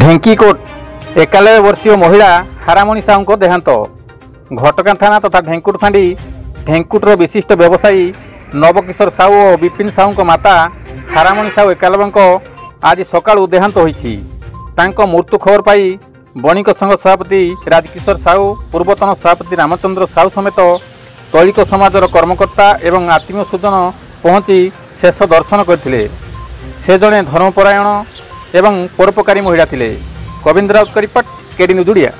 ढेंकीकोट 91 वर्षीय महिला हारामणि साहू देहांत। घटगां थाना तथा ढेंकुट फांडी ढेंकुटर विशिष्ट व्यवसायी नवकिशोर साहू और विपिन साहू माता हारामणि साहू 91 आज सकाळु देहांत होईछि। तांको मृत्यु खबर पाई बणिक संघ सभापति राजकिशोर साहू, पूर्वतन सभापति रामचंद्र साहू समेत तैलिक समाजर कर्मकर्ता एवं आत्मीय स्वजन पहुंची शेष दर्शन करथिले। से जणे धर्मपरायण एवं परोपकारी महिला थिले। गोविंद राउत का रिपोर्ट, केडी न्यूज ओडिया।